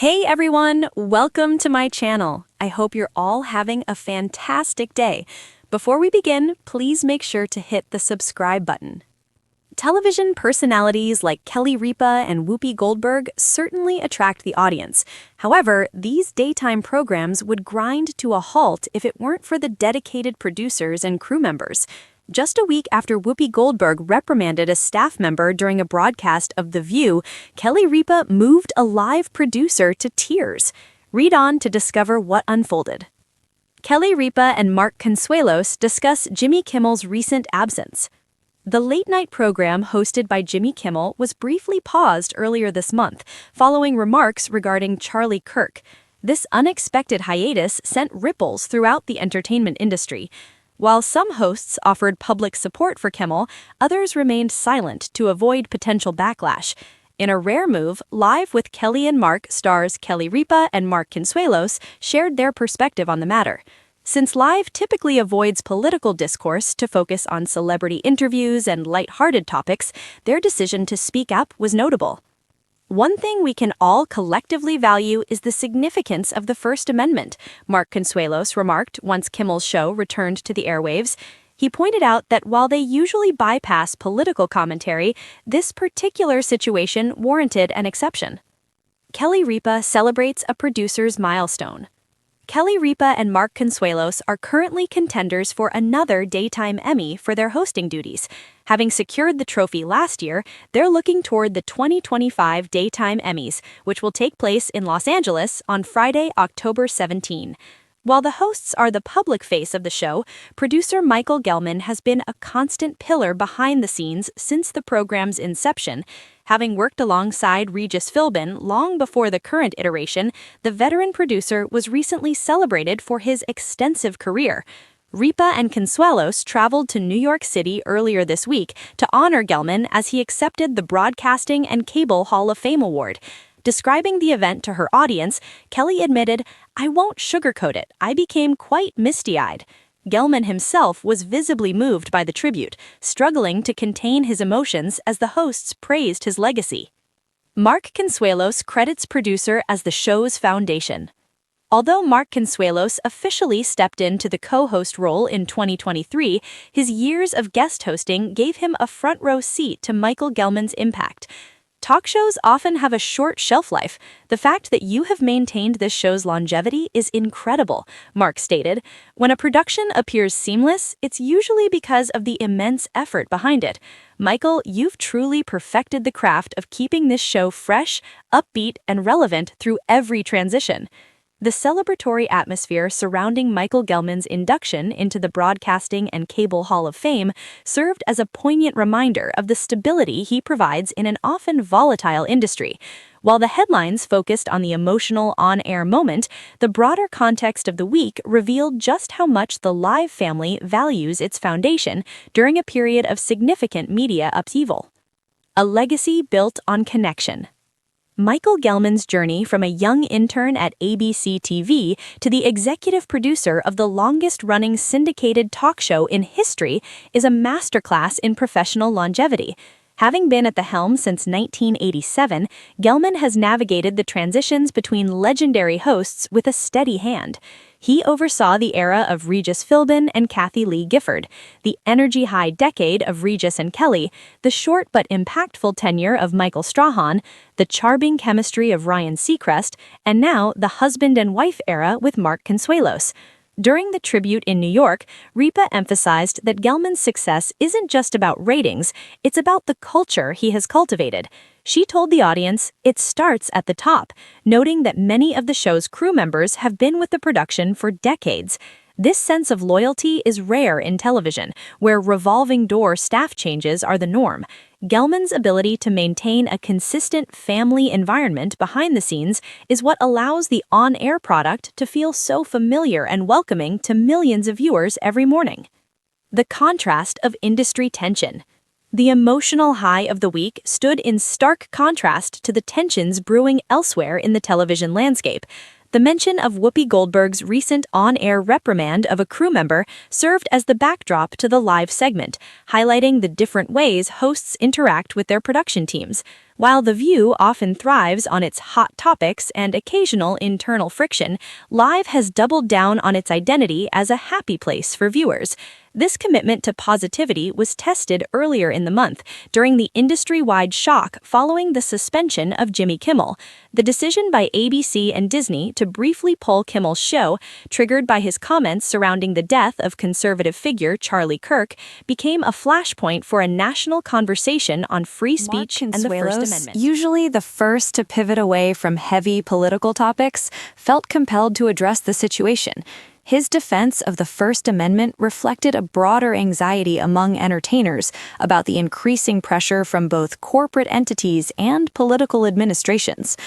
Hey everyone, welcome to my channel. I hope you're all having a fantastic day. Before we begin, please make sure to hit the subscribe button. Television personalities like Kelly Ripa and Whoopi Goldberg certainly attract the audience. However, these daytime programs would grind to a halt if it weren't for the dedicated producers and crew members. Just a week after Whoopi Goldberg reprimanded a staff member during a broadcast of The View, Kelly Ripa moved a live producer to tears. Read on to discover what unfolded. Kelly Ripa and Mark Consuelos discuss Jimmy Kimmel's recent absence. The late-night program hosted by Jimmy Kimmel was briefly paused earlier this month, following remarks regarding Charlie Kirk. This unexpected hiatus sent ripples throughout the entertainment industry. While some hosts offered public support for Kimmel, others remained silent to avoid potential backlash. In a rare move, Live with Kelly&Mark stars Kelly Ripa and Mark Consuelos shared their perspective on the matter. Since Live typically avoids political discourse to focus on celebrity interviews and light-hearted topics, their decision to speak up was notable. One thing we can all collectively value is the significance of the First Amendment, Mark Consuelos remarked once Kimmel's show returned to the airwaves. He pointed out that while they usually bypass political commentary, this particular situation warranted an exception. Kelly Ripa celebrates a producer's milestone. Kelly Ripa and Mark Consuelos are currently contenders for another Daytime Emmy for their hosting duties. Having secured the trophy last year, they're looking toward the 2025 Daytime Emmys, which will take place in Los Angeles on Friday, October 17. While the hosts are the public face of the show, producer Michael Gelman has been a constant pillar behind the scenes since the program's inception. Having worked alongside Regis Philbin long before the current iteration, the veteran producer was recently celebrated for his extensive career. Ripa and Consuelos traveled to New York City earlier this week to honor Gelman as he accepted the Broadcasting and Cable Hall of Fame award. Describing the event to her audience, Kelly admitted, "I won't sugarcoat it, I became quite misty-eyed." Gelman himself was visibly moved by the tribute, struggling to contain his emotions as the hosts praised his legacy. Mark Consuelos credits producer as the show's foundation. Although Mark Consuelos officially stepped into the co-host role in 2023, his years of guest hosting gave him a front-row seat to Michael Gelman's impact. Talk shows often have a short shelf life. The fact that you have maintained this show's longevity is incredible, Mark stated. When a production appears seamless, it's usually because of the immense effort behind it. Michael, you've truly perfected the craft of keeping this show fresh, upbeat, and relevant through every transition. The celebratory atmosphere surrounding Michael Gelman's induction into the Broadcasting and Cable Hall of Fame served as a poignant reminder of the stability he provides in an often volatile industry. While the headlines focused on the emotional on-air moment, the broader context of the week revealed just how much the Live family values its foundation during a period of significant media upheaval. A legacy built on connection. Michael Gelman's journey from a young intern at ABC TV to the executive producer of the longest-running syndicated talk show in history is a masterclass in professional longevity. Having been at the helm since 1987, Gelman has navigated the transitions between legendary hosts with a steady hand. He oversaw the era of Regis Philbin and Kathie Lee Gifford, the energy-high decade of Regis and Kelly, the short but impactful tenure of Michael Strahan, the charming chemistry of Ryan Seacrest, and now the husband and wife era with Mark Consuelos. During the tribute in New York, Ripa emphasized that Gelman's success isn't just about ratings, it's about the culture he has cultivated. She told the audience, "It starts at the top," noting that many of the show's crew members have been with the production for decades. This sense of loyalty is rare in television, where revolving door staff changes are the norm. Gelman's ability to maintain a consistent family environment behind the scenes is what allows the on-air product to feel so familiar and welcoming to millions of viewers every morning. The contrast of industry tension. The emotional high of the week stood in stark contrast to the tensions brewing elsewhere in the television landscape. The mention of Whoopi Goldberg's recent on-air reprimand of a crew member served as the backdrop to the live segment, highlighting the different ways hosts interact with their production teams. While The View often thrives on its hot topics and occasional internal friction, Live has doubled down on its identity as a happy place for viewers. This commitment to positivity was tested earlier in the month during the industry-wide shock following the suspension of Jimmy Kimmel. The decision by ABC and Disney to briefly pull Kimmel's show, triggered by his comments surrounding the death of conservative figure Charlie Kirk, became a flashpoint for a national conversation on free speech and the First Amendment. Usually the first to pivot away from heavy political topics, felt compelled to address the situation. His defense of the First Amendment reflected a broader anxiety among entertainers about the increasing pressure from both corporate entities and political administrations.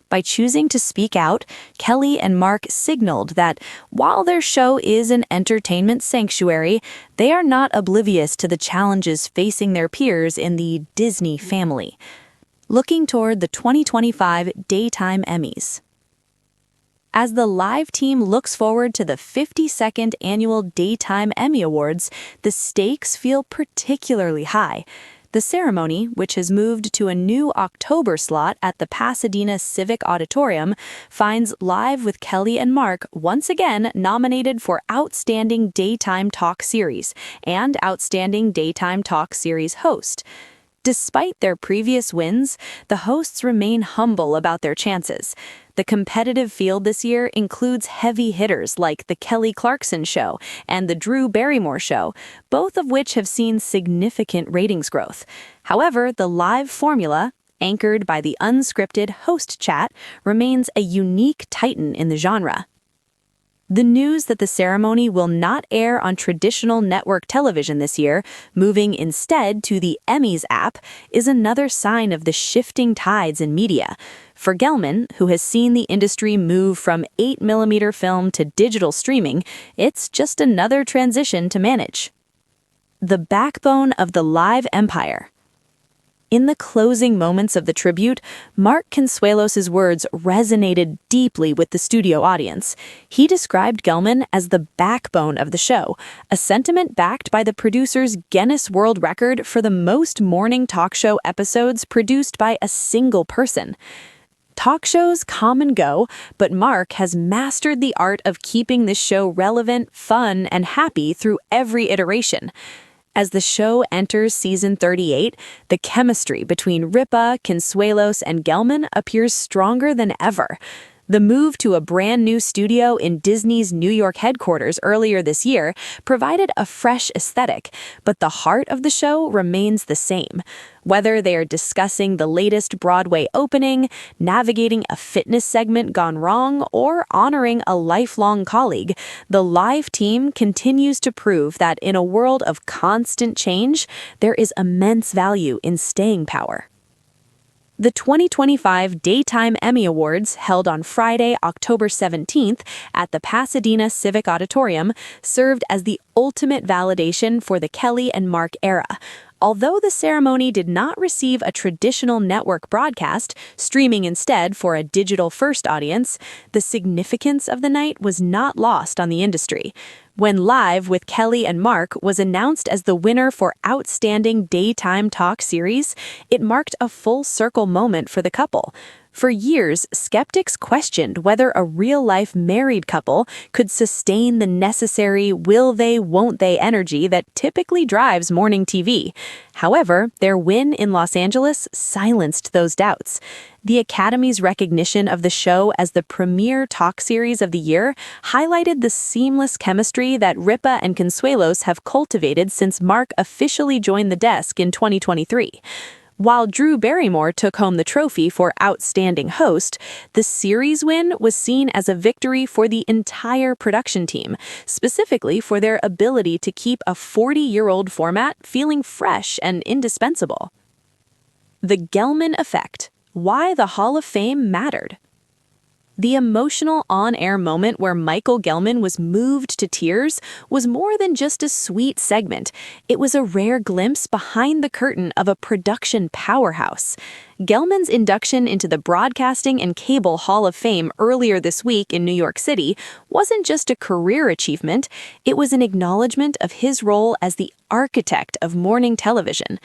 By choosing to speak out, Kelly and Mark signaled that while their show is an entertainment sanctuary, they are not oblivious to the challenges facing their peers in the Disney family. Looking toward the 2025 Daytime Emmys. As the Live team looks forward to the 52nd Annual Daytime Emmy Awards, the stakes feel particularly high. The ceremony, which has moved to a new October slot at the Pasadena Civic Auditorium, finds Live with Kelly and Mark once again nominated for Outstanding Daytime Talk Series and Outstanding Daytime Talk Series Host. Despite their previous wins, the hosts remain humble about their chances. The competitive field this year includes heavy hitters like The Kelly Clarkson Show and The Drew Barrymore Show, both of which have seen significant ratings growth. However, the Live formula, anchored by the unscripted host chat, remains a unique titan in the genre. The news that the ceremony will not air on traditional network television this year, moving instead to the Emmys app, is another sign of the shifting tides in media. For Gelman, who has seen the industry move from 8mm film to digital streaming, it's just another transition to manage. The backbone of the Live empire. In the closing moments of the tribute, Mark Consuelos' words resonated deeply with the studio audience. He described Gelman as the backbone of the show, a sentiment backed by the producer's Guinness World Record for the most morning talk show episodes produced by a single person. Talk shows come and go, but Mark has mastered the art of keeping this show relevant, fun, and happy through every iteration. As the show enters season 38, the chemistry between Ripa, Consuelos, and Gelman appears stronger than ever. The move to a brand new studio in Disney's New York headquarters earlier this year provided a fresh aesthetic, but the heart of the show remains the same. Whether they are discussing the latest Broadway opening, navigating a fitness segment gone wrong, or honoring a lifelong colleague, the Live team continues to prove that in a world of constant change, there is immense value in staying power. The 2025 Daytime Emmy Awards, held on Friday, October 17th at the Pasadena Civic Auditorium, served as the ultimate validation for the Kelly and Mark era. Although the ceremony did not receive a traditional network broadcast, streaming instead for a digital-first audience, the significance of the night was not lost on the industry. When Live with Kelly and Mark was announced as the winner for Outstanding Daytime Talk Series, it marked a full-circle moment for the couple. For years, skeptics questioned whether a real-life married couple could sustain the necessary will-they, won't-they energy that typically drives morning TV. However, their win in Los Angeles silenced those doubts. The Academy's recognition of the show as the premier talk series of the year highlighted the seamless chemistry that Ripa and Consuelos have cultivated since Mark officially joined the desk in 2023. While Drew Barrymore took home the trophy for Outstanding Host, the series win was seen as a victory for the entire production team, specifically for their ability to keep a 40-year-old format feeling fresh and indispensable. The Gelman Effect. Why the Hall of Fame mattered. The emotional on-air moment where Michael Gelman was moved to tears was more than just a sweet segment. It was a rare glimpse behind the curtain of a production powerhouse. Gelman's induction into the Broadcasting and Cable Hall of Fame earlier this week in New York City wasn't just a career achievement, it was an acknowledgement of his role as the architect of morning television.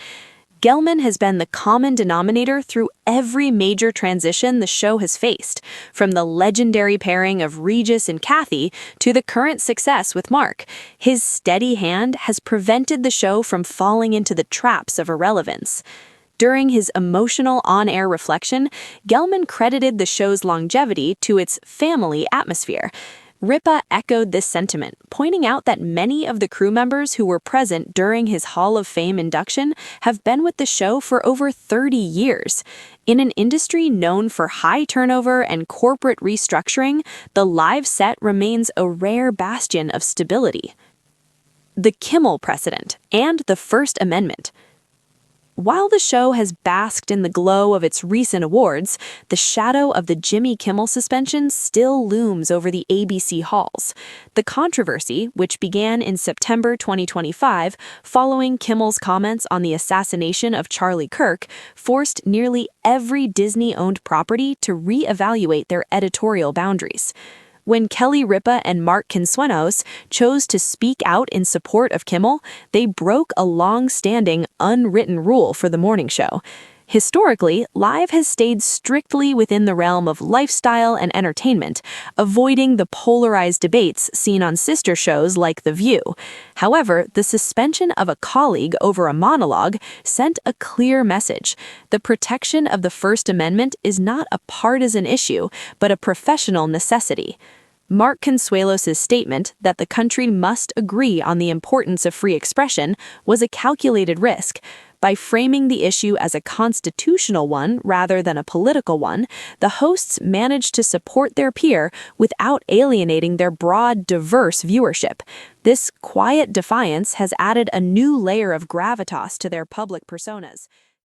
Gelman has been the common denominator through every major transition the show has faced, from the legendary pairing of Regis and Kathy to the current success with Mark. His steady hand has prevented the show from falling into the traps of irrelevance. During his emotional on-air reflection, Gelman credited the show's longevity to its family atmosphere. Ripa echoed this sentiment, pointing out that many of the crew members who were present during his Hall of Fame induction have been with the show for over 30 years. In an industry known for high turnover and corporate restructuring, the live set remains a rare bastion of stability. The Kimmel precedent and the First Amendment. While the show has basked in the glow of its recent awards, the shadow of the Jimmy Kimmel suspension still looms over the ABC halls. The controversy, which began in September 2025 following Kimmel's comments on the assassination of Charlie Kirk, forced nearly every Disney-owned property to reevaluate their editorial boundaries. When Kelly Ripa and Mark Consuelos chose to speak out in support of Kimmel, they broke a long-standing, unwritten rule for the morning show. Historically, Live has stayed strictly within the realm of lifestyle and entertainment, avoiding the polarized debates seen on sister shows like The View. However, the suspension of a colleague over a monologue sent a clear message. The protection of the First Amendment is not a partisan issue, but a professional necessity. Mark Consuelos' statement that the country must agree on the importance of free expression was a calculated risk. By framing the issue as a constitutional one rather than a political one, the hosts managed to support their peer without alienating their broad, diverse viewership. This quiet defiance has added a new layer of gravitas to their public personas.